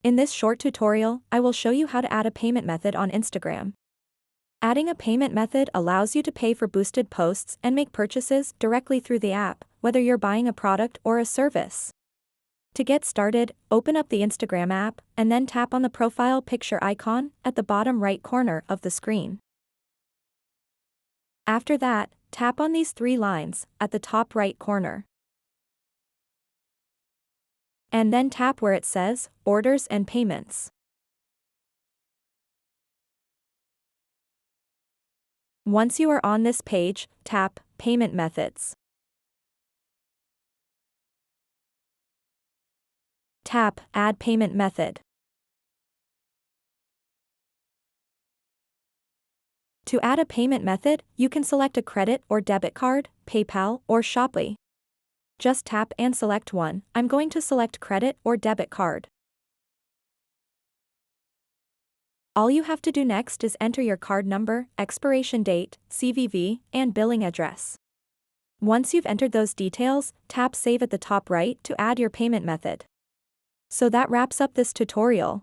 In this short tutorial, I will show you how to add a payment method on Instagram. Adding a payment method allows you to pay for boosted posts and make purchases directly through the app, whether you're buying a product or a service. To get started, open up the Instagram app and then tap on the profile picture icon at the bottom right corner of the screen. After that, tap on these three lines at the top right corner. And then tap where it says Orders and Payments. Once you are on this page, tap Payment Methods. Tap Add Payment Method. To add a payment method, you can select a credit or debit card, PayPal, or Shopee. Just tap and select one. I'm going to select credit or debit card. All you have to do next is enter your card number, expiration date, CVV, and billing address. Once you've entered those details, tap Save at the top right to add your payment method. So that wraps up this tutorial.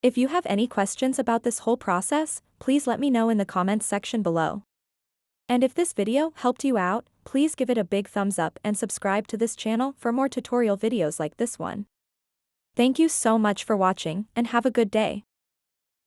If you have any questions about this whole process, please let me know in the comments section below. And if this video helped you out, please give it a big thumbs up and subscribe to this channel for more tutorial videos like this one. Thank you so much for watching and have a good day.